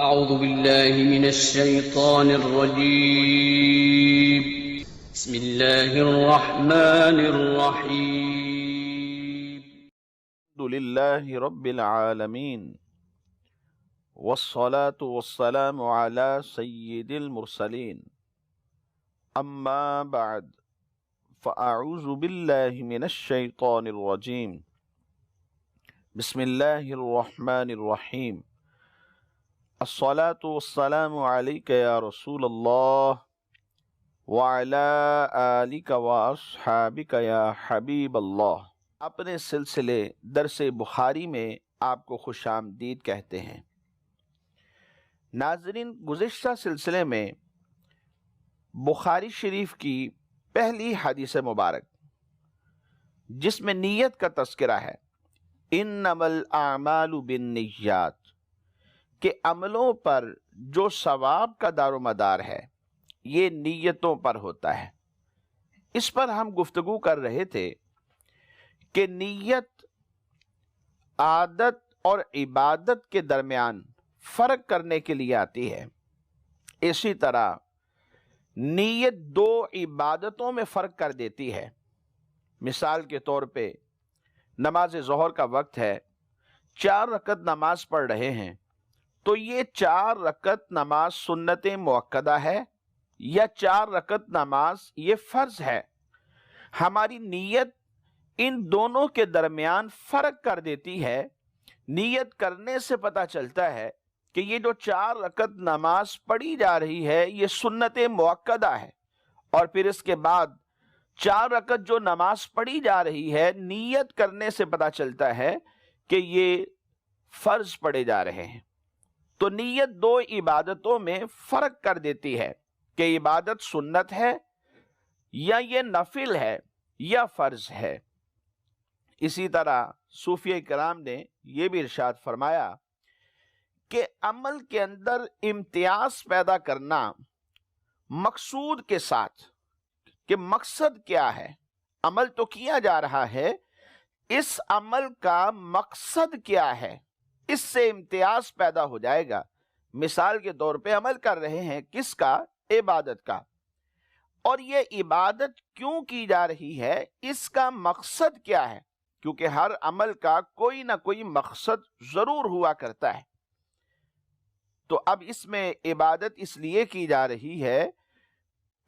أعوذ بالله من الشيطان الرجيم. بسم الله الرحمن الرحيم. الحمد لله رب العالمين والصلاة والسلام على سيد المرسلين أما بعد فأعوذ بالله من الشيطان الرجيم. بسم الله الرحمن الرحيم. الصلاة والسلام عليك يا رسول الله وعلى آلك وأصحابك يا حبيب الله. اپنے سلسلے درس بخاری میں آپ کو خوش آمدید کہتے ہیں۔ ناظرین، گزشتہ سلسلے میں بخاری شریف کی پہلی حدیث مبارک جس میں نیت کا تذکرہ ہے، انما الاعمال بالنیات، کہ عملوں پر جو ثواب کا دار و مدار ہے یہ نیتوں پر ہوتا ہے، اس پر ہم گفتگو کر رہے تھے کہ نیت عادت اور عبادت کے درمیان فرق کرنے کے لیے آتی ہے۔ اسی طرح نیت دو عبادتوں میں فرق کر دیتی ہے۔ مثال کے طور پہ نماز ظہر کا وقت ہے، 4 رکعت نماز پڑھ رہے ہیں، تو یہ 4 رکعت نماز سنت مؤکدہ ہے یا 4 رکعت نماز یہ فرض ہے؟ ہماری نیت ان دونوں کے درمیان فرق کر دیتی ہے۔ نیت کرنے سے پتہ چلتا ہے کہ یہ جو 4 رکعت نماز پڑھی جا رہی ہے یہ سنت مؤکدہ ہے، اور پھر اس کے بعد 4 رکعت جو نماز پڑھی جا رہی ہے نیت کرنے سے پتہ چلتا ہے کہ یہ فرض پڑھے جا رہے ہیں۔ تو نیت دو عبادتوں میں فرق کر دیتی ہے کہ عبادت سنت ہے یا یہ نفل ہے یا فرض ہے۔ اسی طرح صوفیہ کرام نے یہ بھی ارشاد فرمایا کہ عمل کے اندر امتیاز پیدا کرنا مقصود کے ساتھ، کہ مقصد کیا ہے، عمل تو کیا جا رہا ہے، اس عمل کا مقصد کیا ہے، اس سے امتیاز پیدا ہو جائے گا۔ مثال کے طور پہ عمل کر رہے ہیں کس کا؟ عبادت کا، اور یہ عبادت کیوں کی جا رہی ہے، اس کا مقصد کیا ہے، کیونکہ ہر عمل کا کوئی نہ کوئی مقصد ضرور ہوا کرتا ہے۔ تو اب اس میں عبادت اس لیے کی جا رہی ہے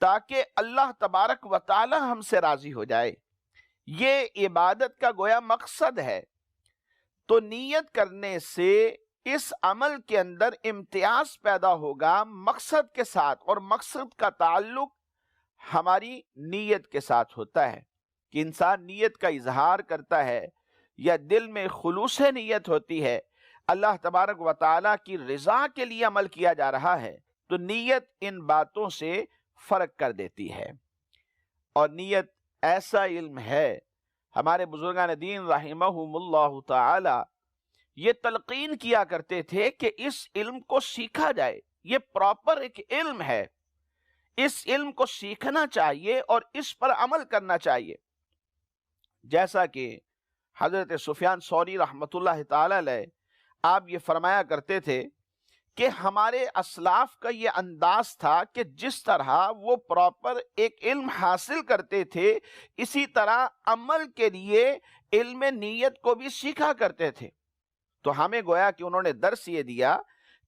تاکہ اللہ تبارک و تعالی ہم سے راضی ہو جائے، یہ عبادت کا گویا مقصد ہے۔ تو نیت کرنے سے اس عمل کے اندر امتیاز پیدا ہوگا مقصد کے ساتھ، اور مقصد کا تعلق ہماری نیت کے ساتھ ہوتا ہے کہ انسان نیت کا اظہار کرتا ہے یا دل میں خلوص نیت ہوتی ہے، اللہ تبارک و تعالیٰ کی رضا کے لیے عمل کیا جا رہا ہے، تو نیت ان باتوں سے فرق کر دیتی ہے۔ اور نیت ایسا علم ہے، ہمارے بزرگان دین رحمہم اللہ تعالی یہ تلقین کیا کرتے تھے کہ اس علم کو سیکھا جائے، یہ پراپر ایک علم ہے، اس علم کو سیکھنا چاہیے اور اس پر عمل کرنا چاہیے۔ جیسا کہ حضرت سفیان ثوری رحمۃ اللہ تعالی علیہ آپ یہ فرمایا کرتے تھے کہ ہمارے اسلاف کا یہ انداز تھا کہ جس طرح وہ پراپر ایک علم حاصل کرتے تھے، اسی طرح عمل کے لیے علم نیت کو بھی سیکھا کرتے تھے۔ تو ہمیں گویا کہ انہوں نے درس یہ دیا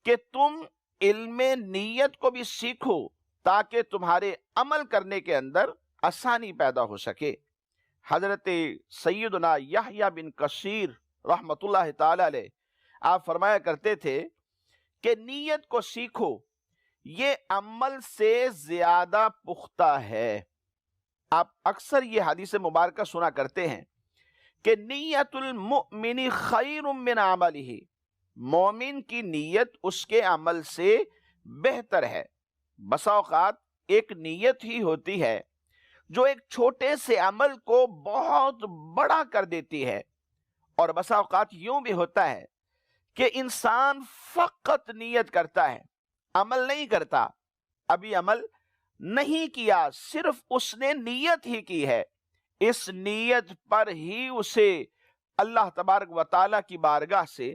کہ تم علم نیت کو بھی سیکھو تاکہ تمہارے عمل کرنے کے اندر آسانی پیدا ہو سکے۔ حضرت سیدنا یحییٰ بن کثیر رحمۃ اللہ تعالی علیہ آپ فرمایا کرتے تھے کہ نیت کو سیکھو، یہ عمل سے زیادہ پختہ ہے۔ آپ اکثر یہ حدیث مبارکہ سنا کرتے ہیں کہ نیت المؤمن خیر من عملہ، مومن کی نیت اس کے عمل سے بہتر ہے۔ بسا اوقات ایک نیت ہی ہوتی ہے جو ایک چھوٹے سے عمل کو بہت بڑا کر دیتی ہے، اور بسا اوقات یوں بھی ہوتا ہے کہ انسان فقط نیت کرتا ہے، عمل نہیں کرتا، ابھی عمل نہیں کیا، صرف اس نے نیت ہی کی ہے، اس نیت پر ہی اسے اللہ تبارک و تعالیٰ کی بارگاہ سے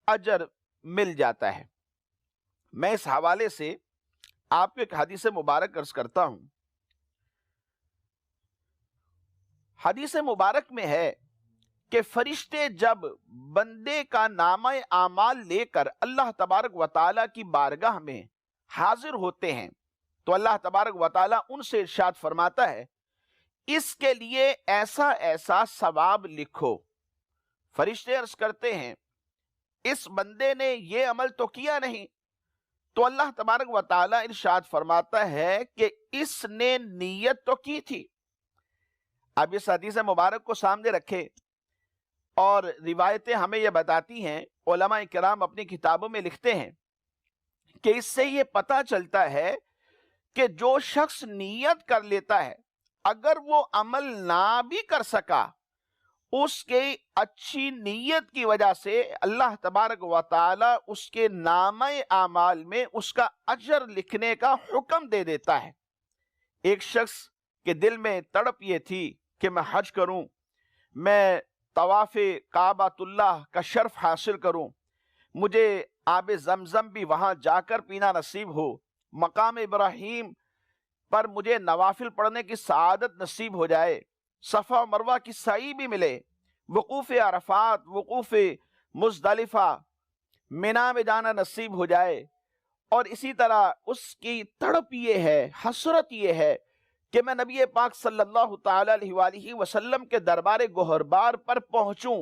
اجر مل جاتا ہے۔ میں اس حوالے سے آپ کو ایک حدیث مبارک عرض کرتا ہوں. حدیث مبارک میں ہے کہ فرشتے جب بندے کا نامہ اعمال لے کر اللہ تبارک و تعالیٰ کی بارگاہ میں حاضر ہوتے ہیں تو اللہ تبارک و تعالیٰ ان سے ارشاد فرماتا ہے اس کے لیے ایسا ایسا ثواب لکھو. فرشتے عرض کرتے ہیں اس بندے نے یہ عمل تو کیا نہیں, تو اللہ تبارک و تعالیٰ ارشاد فرماتا ہے کہ اس نے نیت تو کی تھی. اب اس حدیث مبارک کو سامنے رکھے اور روایتیں ہمیں یہ بتاتی ہیں, علماء کرام اپنی کتابوں میں لکھتے ہیں کہ اس سے یہ پتہ چلتا ہے کہ جو شخص نیت کر لیتا ہے اگر وہ عمل نہ بھی کر سکا, اس کے اچھی نیت کی وجہ سے اللہ تبارک و تعالی اس کے نامہ اعمال میں اس کا اجر لکھنے کا حکم دے دیتا ہے. ایک شخص کے دل میں تڑپ یہ تھی کہ میں حج کروں, میں طواف کعبۃ اللہ کا شرف حاصل کروں, مجھے آب زمزم بھی وہاں جا کر پینا نصیب ہو, مقام ابراہیم پر مجھے نوافل پڑھنے کی سعادت نصیب ہو جائے, صفا و مروہ کی سعی بھی ملے, وقوف عرفات, وقوف مزدلفہ, مینا میں جانا نصیب ہو جائے. اور اسی طرح اس کی تڑپ یہ ہے, حسرت یہ ہے کہ میں نبی پاک صلی اللہ تعالی علیہ وآلہ وسلم کے دربار گوہربار پر پہنچوں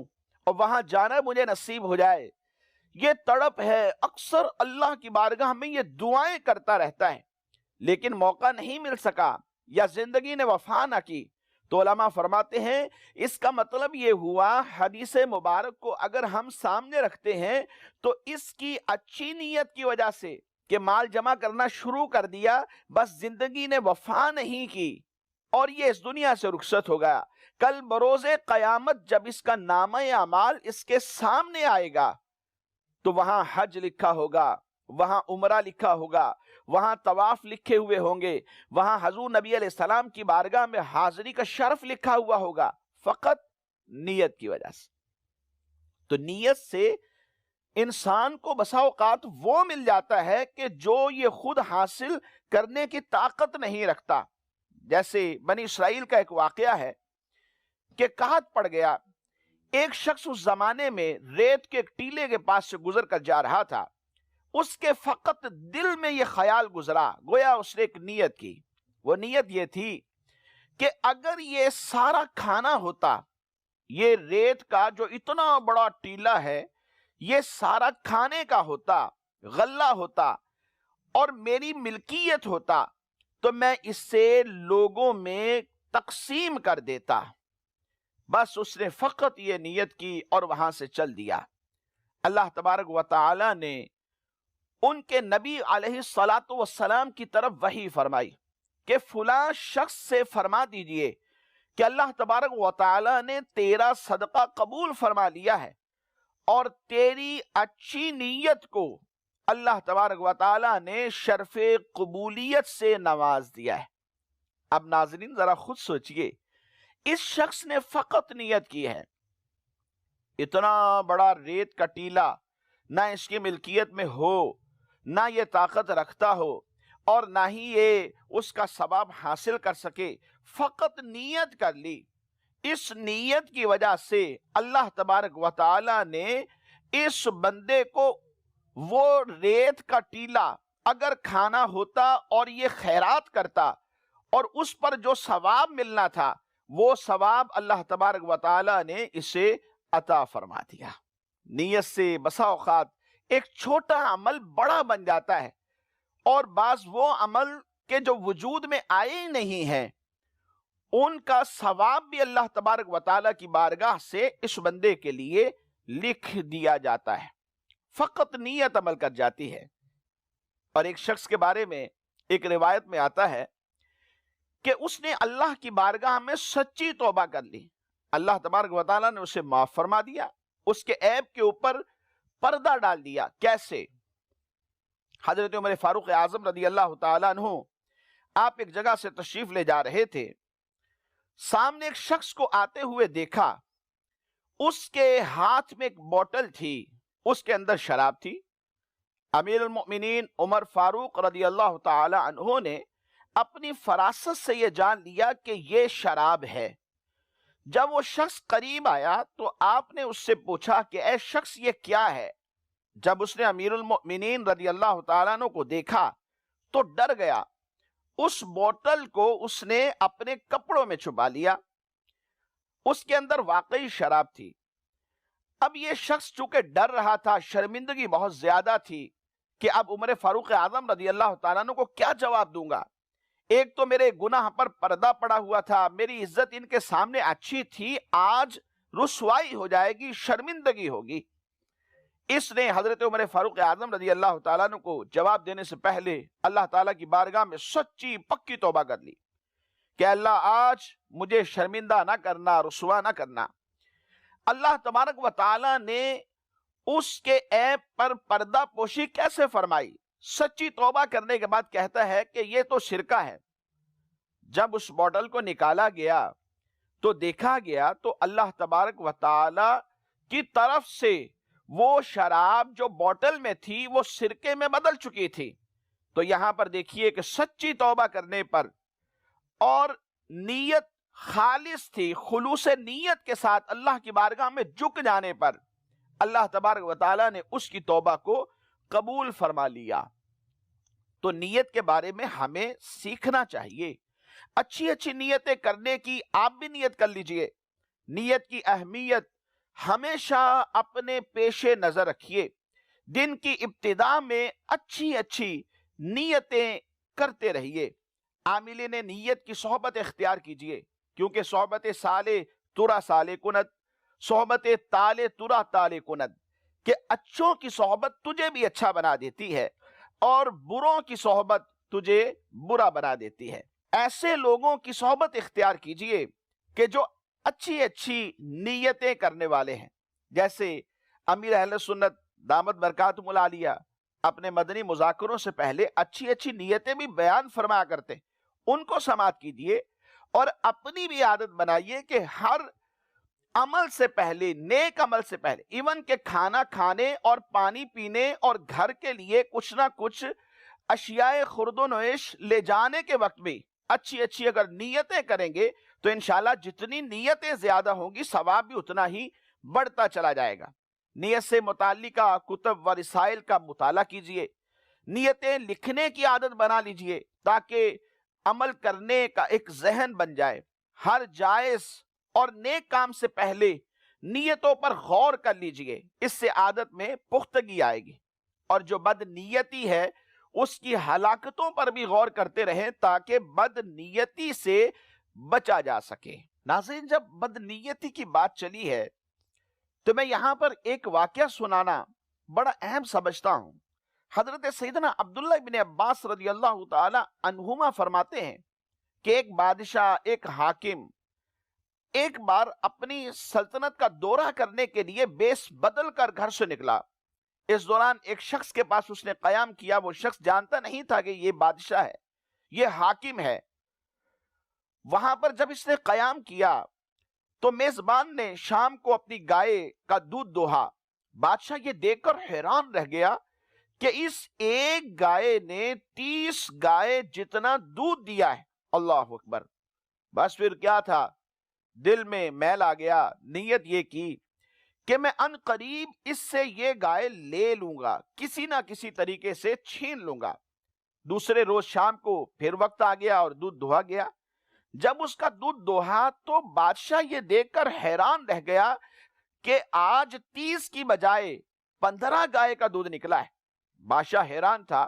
اور وہاں جانا مجھے نصیب ہو جائے. یہ تڑپ ہے, اکثر اللہ کی بارگاہ میں یہ دعائیں کرتا رہتا ہے, لیکن موقع نہیں مل سکا یا زندگی نے وفا نہ کی. تو علماء فرماتے ہیں اس کا مطلب یہ ہوا حدیث مبارک کو اگر ہم سامنے رکھتے ہیں تو اس کی اچھی نیت کی وجہ سے کہ مال جمع کرنا شروع کر دیا, بس زندگی نے وفا نہیں کی اور یہ اس دنیا سے رخصت ہو گیا. کل بروز قیامت جب اس کا نامہ اعمال اس کے سامنے آئے گا تو وہاں حج لکھا ہوگا, وہاں عمرہ لکھا ہوگا, وہاں طواف لکھے ہوئے ہوں گے, وہاں حضور نبی علیہ السلام کی بارگاہ میں حاضری کا شرف لکھا ہوا ہوگا, فقط نیت کی وجہ سے. تو نیت سے انسان کو بسا اوقات وہ مل جاتا ہے کہ جو یہ خود حاصل کرنے کی طاقت نہیں رکھتا. جیسے بنی اسرائیل کا ایک واقعہ ہے کہ قحط پڑ گیا, ایک شخص اس زمانے میں ریت کے ایک ٹیلے کے پاس سے گزر کر جا رہا تھا. اس کے فقط دل میں یہ خیال گزرا, گویا اس نے ایک نیت کی. وہ نیت یہ تھی کہ اگر یہ سارا کھانا ہوتا, یہ ریت کا جو اتنا بڑا ٹیلا ہے یہ سارا کھانے کا ہوتا, غلہ ہوتا اور میری ملکیت ہوتا, تو میں اس سے لوگوں میں تقسیم کر دیتا. بس اس نے فقط یہ نیت کی اور وہاں سے چل دیا. اللہ تبارک و تعالی نے ان کے نبی علیہ السلام کی طرف وحی فرمائی کہ فلاں شخص سے فرما دیجئے کہ اللہ تبارک و تعالی نے تیرا صدقہ قبول فرما لیا ہے اور تیری اچھی نیت کو اللہ تبارک و تعالی نے شرف قبولیت سے نواز دیا ہے. اب ناظرین ذرا خود سوچئے, اس شخص نے فقط نیت کی ہے, اتنا بڑا ریت کا ٹیلا نہ اس کی ملکیت میں ہو, نہ یہ طاقت رکھتا ہو اور نہ ہی یہ اس کا ثواب حاصل کر سکے, فقط نیت کر لی. اس نیت کی وجہ سے اللہ تبارک و تعالی نے اس بندے کو وہ ریت کا ٹیلا اگر کھانا ہوتا اور یہ خیرات کرتا اور اس پر جو ثواب ملنا تھا وہ ثواب اللہ تبارک و تعالی نے اسے عطا فرما دیا. نیت سے بسا اوقات ایک چھوٹا عمل بڑا بن جاتا ہے اور بعض وہ عمل کے جو وجود میں آئے ہی نہیں ہیں ان کا ثواب بھی اللہ تبارک و تعالیٰ کی بارگاہ سے اس بندے کے لیے لکھ دیا جاتا ہے. فقط نیت عمل کر جاتی ہے. اور ایک شخص کے بارے میں ایک روایت میں آتا ہے کہ اس نے اللہ کی بارگاہ میں سچی توبہ کر لی, اللہ تبارک و تعالیٰ نے اسے معاف فرما دیا, اس کے عیب کے اوپر پردہ ڈال دیا. کیسے؟ حضرت عمر فاروق اعظم رضی اللہ تعالیٰ عنہ آپ ایک جگہ سے تشریف لے جا رہے تھے, سامنے ایک شخص کو آتے ہوئے دیکھا, اس کے ہاتھ میں ایک بوتل تھی, اس کے اندر شراب تھی. امیر المؤمنین عمر فاروق رضی اللہ تعالی عنہ نے اپنی فراست سے یہ جان لیا کہ یہ شراب ہے۔ جب وہ شخص قریب آیا تو آپ نے اس سے پوچھا کہ اے شخص یہ کیا ہے؟ جب اس نے امیر المؤمنین رضی اللہ تعالیٰ عنہ کو دیکھا تو ڈر گیا۔ اس بوتل کو اس نے اپنے کپڑوں میں چھپا لیا، اس کے اندر واقعی شراب تھی۔ اب یہ شخص چونکہ ڈر رہا تھا، شرمندگی بہت زیادہ تھی کہ اب عمر فاروق اعظم رضی اللہ تعالیٰ عنہ کو کیا جواب دوں گا؟ ایک تو میرے گناہ پر پردہ پڑا ہوا تھا، میری عزت ان کے سامنے اچھی تھی، آج رسوائی ہو جائے گی، شرمندگی ہوگی۔ اس نے حضرت عمر فاروق اعظم رضی اللہ تعالیٰ عنہ کو جواب دینے سے پہلے اللہ تعالیٰ کی بارگاہ میں سچی پکی توبہ کر لی کہ اللہ آج مجھے شرمندہ نہ کرنا، رسوا نہ کرنا۔ اللہ تبارک و تعالیٰ نے اس کے عیب پر پردہ پوشی کیسے فرمائی؟ سچی توبہ کرنے کے بعد کہتا ہے کہ یہ تو سرکہ ہے۔ جب اس بوتل کو نکالا گیا تو دیکھا گیا تو اللہ تبارک و تعالی کی طرف سے وہ شراب جو بوتل میں تھی وہ سرکے میں بدل چکی تھی۔ تو یہاں پر دیکھیے کہ سچی توبہ کرنے پر اور نیت خالص تھی، خلوص نیت کے ساتھ اللہ کی بارگاہ میں جھک جانے پر اللہ تبارک و تعالی نے اس کی توبہ کو قبول فرما لیا۔ تو نیت کے بارے میں ہمیں سیکھنا چاہیے، اچھی اچھی نیتیں کرنے کی آپ بھی نیت کر لیجئے۔ نیت کی اہمیت ہمیشہ اپنے پیش نظر رکھیے۔ دن کی ابتدا میں اچھی اچھی نیتیں کرتے رہیے۔ عاملین نیت کی صحبت اختیار کیجئے، کیونکہ صحبت سالے ترا سالے کند، صحبت تالے ترا تالے کند، کہ اچھوں کی صحبت تجھے بھی اچھا بنا دیتی ہے اور بروں کی صحبت تجھے برا بنا دیتی ہے۔ ایسے لوگوں کی صحبت اختیار کیجئے کہ جو اچھی اچھی نیتیں کرنے والے ہیں، جیسے امیر اہل سنت دامت برکاتہم العالیہ اپنے مدنی مذاکروں سے پہلے اچھی اچھی نیتیں بھی بیان فرمایا کرتے، ان کو سماعت کیجئے اور اپنی بھی عادت بنائیے کہ ہر عمل سے پہلے، نیک عمل سے پہلے، ایون کہ کھانا کھانے اور پانی پینے اور گھر کے لیے کچھ نہ کچھ اشیاء خرد و نوش لے جانے کے وقت بھی اچھی اچھی اگر نیتیں کریں گے تو انشاءاللہ جتنی نیتیں زیادہ ہوں گی ثواب بھی اتنا ہی بڑھتا چلا جائے گا۔ نیت سے متعلقہ کتب و رسائل کا مطالعہ کیجئے، نیتیں لکھنے کی عادت بنا لیجئے تاکہ عمل کرنے کا ایک ذہن بن جائے۔ ہر جائز اور نیک کام سے پہلے نیتوں پر غور کر لیجئے، اس سے عادت میں پختگی آئے گی۔ اور جو بد نیتی ہے اس کی ہلاکتوں پر بھی غور کرتے رہیں تاکہ بد نیتی سے بچا جا سکے۔ ناظرین، جب بد نیتی کی بات چلی ہے تو میں یہاں پر ایک واقعہ سنانا بڑا اہم سمجھتا ہوں۔ حضرت سیدنا عبداللہ بن عباس رضی اللہ تعالی عنہما فرماتے ہیں کہ ایک بادشاہ، ایک حاکم ایک بار اپنی سلطنت کا دورہ کرنے کے لیے بیس بدل کر گھر سے نکلا۔ اس دوران ایک شخص کے پاس اس نے قیام کیا۔ وہ شخص جانتا نہیں تھا کہ یہ بادشاہ ہے، یہ حاکم ہے۔ وہاں پر جب اس نے قیام کیا تو میزبان نے شام کو اپنی گائے کا دودھ دوہا۔ بادشاہ یہ دیکھ کر حیران رہ گیا کہ اس ایک گائے نے 30 گائے جتنا دودھ دیا ہے۔ اللہ اکبر! بس پھر کیا تھا، دل میں میل آ گیا، نیت یہ کی کہ میں ان قریب اس سے یہ گائے لے لوں گا، کسی نہ کسی طریقے سے چھین لوں گا۔ دوسرے روز شام کو پھر وقت آ گیا اور دودھ دوہا گیا۔ جب اس کا دودھ دوہا تو بادشاہ یہ دیکھ کر حیران رہ گیا کہ آج 30 کی بجائے 15 گائے کا دودھ نکلا ہے۔ بادشاہ حیران تھا،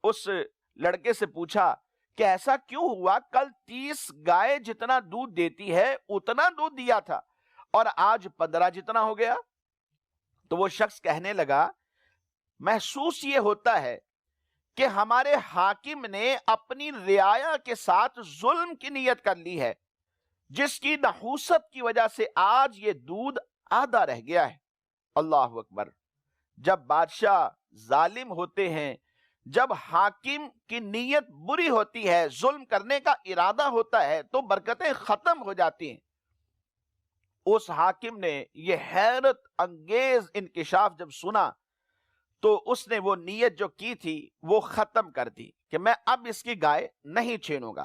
اس لڑکے سے پوچھا کہ ایسا کیوں ہوا؟ کل 30 گائے جتنا دودھ دیتی ہے اتنا دودھ دیا تھا اور آج 15 جتنا ہو گیا۔ تو وہ شخص کہنے لگا، محسوس یہ ہوتا ہے کہ ہمارے حاکم نے اپنی رعایا کے ساتھ ظلم کی نیت کر لی ہے، جس کی نحوست کی وجہ سے آج یہ دودھ آدھا رہ گیا ہے۔ اللہ اکبر! جب بادشاہ ظالم ہوتے ہیں، جب حاکم کی نیت بری ہوتی ہے، ظلم کرنے کا ارادہ ہوتا ہے تو برکتیں ختم ہو جاتی ہیں۔ اس حاکم نے یہ حیرت انگیز انکشاف جب سنا تو اس نے وہ نیت جو کی تھی وہ ختم کر دی کہ میں اب اس کی گائے نہیں چھینوں گا۔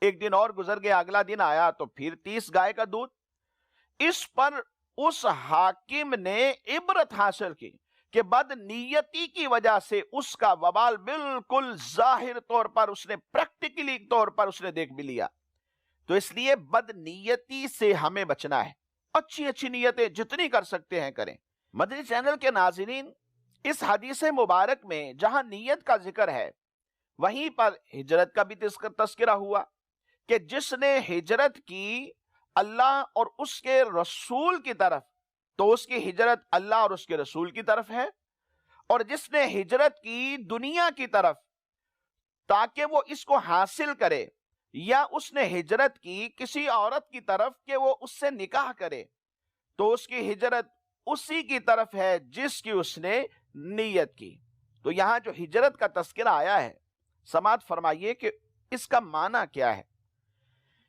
ایک دن اور گزر گیا، اگلا دن آیا تو پھر 30 گائے کا دودھ۔ اس پر اس حاکم نے عبرت حاصل کی کہ بد نیتی کی وجہ سے اس کا وبال بالکل ظاہر طور پر اس نے پریکٹیکلی طور پر اس نے دیکھ بھی لیا۔ تو اس لیے بد نیتی سے ہمیں بچنا ہے، اچھی اچھی نیتیں جتنی کر سکتے ہیں کریں۔ مدنی چینل کے ناظرین، اس حدیث مبارک میں جہاں نیت کا ذکر ہے وہیں پر ہجرت کا بھی تذکرہ ہوا کہ جس نے ہجرت کی اللہ اور اس کے رسول کی طرف تو اس کی ہجرت اللہ اور اس کے رسول کی طرف ہے، اور جس نے ہجرت کی دنیا کی طرف تاکہ وہ اس کو حاصل کرے، یا اس نے ہجرت کی کسی عورت کی طرف کہ وہ اس سے نکاح کرے، تو اس کی ہجرت اسی کی طرف ہے جس کی اس نے نیت کی۔ تو یہاں جو ہجرت کا تذکرہ آیا ہے، سماعت فرمائیے کہ اس کا معنی کیا ہے۔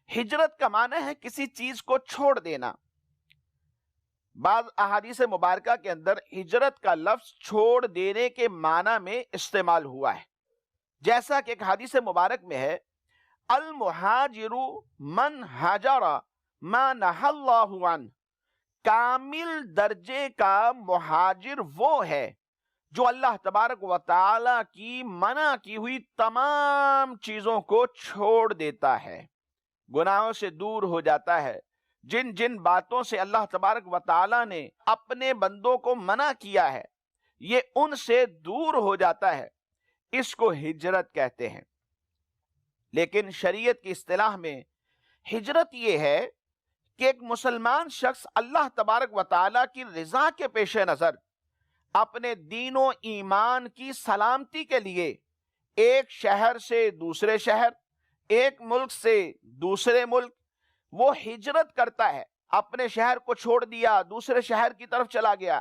ہجرت کا معنی ہے کسی چیز کو چھوڑ دینا۔ بعض احادیث مبارکہ کے اندر ہجرت کا لفظ چھوڑ دینے کے معنی میں استعمال ہوا ہے، جیسا کہ ایک حدیث مبارک میں ہے، المہاجر من ہاجر ما نہی اللہ عنہ، کامل درجے کا مہاجر وہ ہے جو اللہ تبارک و تعالی کی منع کی ہوئی تمام چیزوں کو چھوڑ دیتا ہے، گناہوں سے دور ہو جاتا ہے، جن جن باتوں سے اللہ تبارک و تعالی نے اپنے بندوں کو منع کیا ہے یہ ان سے دور ہو جاتا ہے، اس کو ہجرت کہتے ہیں۔ لیکن شریعت کی اصطلاح میں ہجرت یہ ہے کہ ایک مسلمان شخص اللہ تبارک و تعالی کی رضا کے پیش نظر اپنے دین و ایمان کی سلامتی کے لیے ایک شہر سے دوسرے شہر، ایک ملک سے دوسرے ملک وہ ہجرت کرتا ہے۔ اپنے شہر کو چھوڑ دیا، دوسرے شہر کی طرف چلا گیا،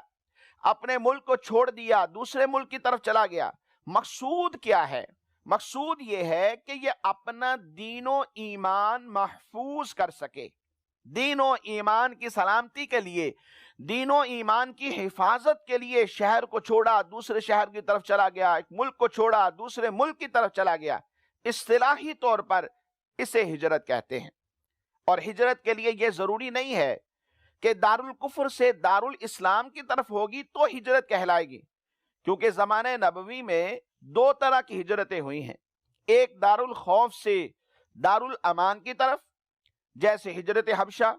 اپنے ملک کو چھوڑ دیا، دوسرے ملک کی طرف چلا گیا۔ مقصود کیا ہے؟ مقصود یہ ہے کہ یہ اپنا دین و ایمان محفوظ کر سکے، دین و ایمان کی سلامتی کے لیے، دین و ایمان کی حفاظت کے لیے شہر کو چھوڑا، دوسرے شہر کی طرف چلا گیا، ایک ملک کو چھوڑا، دوسرے ملک کی طرف چلا گیا۔ اصطلاحی طور پر اسے ہجرت کہتے ہیں۔ اور ہجرت کے لیے یہ ضروری نہیں ہے کہ دارالکفر سے دارالاسلام کی طرف ہوگی تو ہجرت کہلائے گی، کیونکہ زمانہ نبوی میں 2 طرح کی ہجرتیں ہوئی ہیں، ایک دارالخوف سے دارالامان کی طرف، جیسے ہجرت حبشہ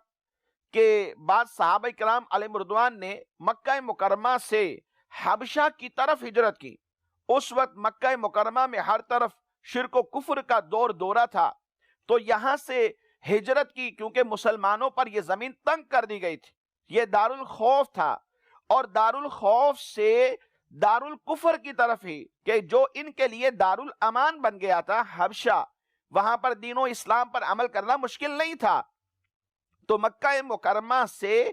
کہ بعض صحابہ کرام علیہم رضوان نے مکہ مکرمہ سے حبشہ کی طرف ہجرت کی۔ اس وقت مکہ مکرمہ میں ہر طرف شرک و کفر کا دورہ تھا، تو یہاں سے ہجرت کی، کیونکہ مسلمانوں پر یہ زمین تنگ کر دی گئی تھی، یہ دارالخوف تھا، اور دارالخوف سے دارالکفر کی طرف ہی کہ جو ان کے لیے دارالامان بن گیا تھا حبشہ، وہاں پر دین و اسلام پر عمل کرنا مشکل نہیں تھا، تو مکہ مکرمہ سے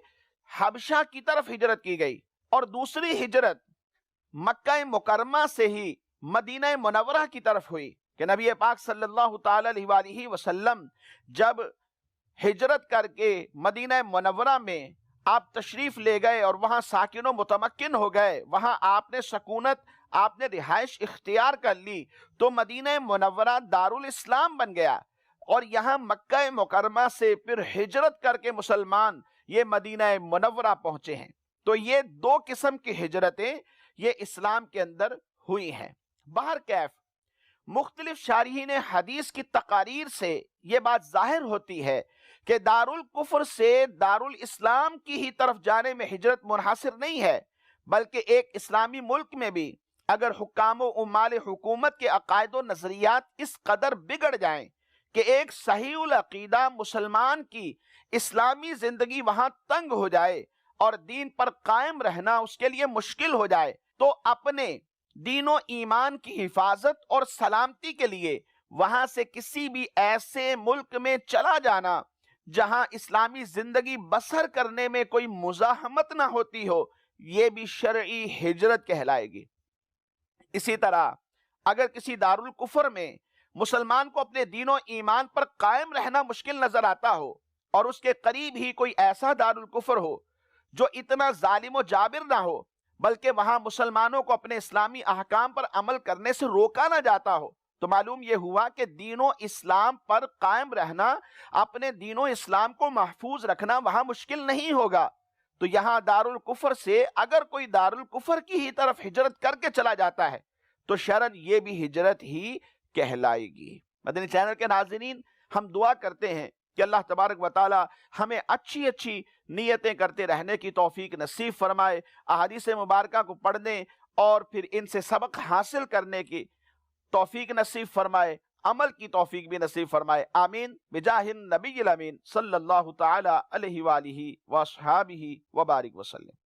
حبشہ کی طرف ہجرت کی گئی۔ اور دوسری ہجرت مکہ مکرمہ سے ہی مدینہ منورہ کی طرف ہوئی کہ نبی پاک صلی اللہ تعالی علیہ وآلہ وسلم جب ہجرت کر کے مدینہ منورہ میں آپ تشریف لے گئے اور وہاں ساکن و متمکن ہو گئے، وہاں آپ نے سکونت، آپ نے رہائش اختیار کر لی، تو مدینہ منورہ دارالاسلام بن گیا۔ اور یہاں مکہ مکرمہ سے پھر ہجرت کر کے مسلمان یہ مدینہ منورہ پہنچے ہیں۔ تو یہ 2 قسم کی ہجرتیں یہ اسلام کے اندر ہوئی ہیں۔ بہرکیف مختلف شارحین حدیث کی تقاریر سے یہ بات ظاہر ہوتی ہے کہ دارالکفر سے دارالاسلام کی ہی طرف جانے میں ہجرت منحصر نہیں ہے، بلکہ ایک اسلامی ملک میں بھی اگر حکام و عمال حکومت کے عقائد و نظریات اس قدر بگڑ جائیں کہ ایک صحیح العقیدہ مسلمان کی اسلامی زندگی وہاں تنگ ہو جائے اور دین پر قائم رہنا اس کے لیے مشکل ہو جائے، تو اپنے دین و ایمان کی حفاظت اور سلامتی کے لیے وہاں سے کسی بھی ایسے ملک میں چلا جانا جہاں اسلامی زندگی بسر کرنے میں کوئی مزاحمت نہ ہوتی ہو، یہ بھی شرعی ہجرت کہلائے گی۔ اسی طرح اگر کسی دارالکفر میں مسلمان کو اپنے دین و ایمان پر قائم رہنا مشکل نظر آتا ہو اور اس کے قریب ہی کوئی ایسا دارالکفر ہو جو اتنا ظالم و جابر نہ ہو بلکہ وہاں مسلمانوں کو اپنے اسلامی احکام پر عمل کرنے سے روکا نہ جاتا ہو، تو معلوم یہ ہوا کہ دین و اسلام پر قائم رہنا، اپنے دین و اسلام کو محفوظ رکھنا وہاں مشکل نہیں ہوگا۔ تو یہاں دارالکفر سے اگر کوئی دارالکفر کی ہی طرف ہجرت کر کے چلا جاتا ہے تو شرعاً یہ بھی ہجرت ہی کہلائے گی۔ مدنی چینل کے ناظرین، ہم دعا کرتے ہیں کہ اللہ تبارک و تعالی ہمیں اچھی اچھی نیتیں کرتے رہنے کی توفیق نصیب فرمائے، احادیث مبارکہ کو پڑھنے اور پھر ان سے سبق حاصل کرنے کی توفیق نصیب فرمائے، عمل کی توفیق بھی نصیب فرمائے، آمین بجاہ النبی الامین صلی اللہ تعالی علیہ وآلہ وصحابہ وبارک وسلم۔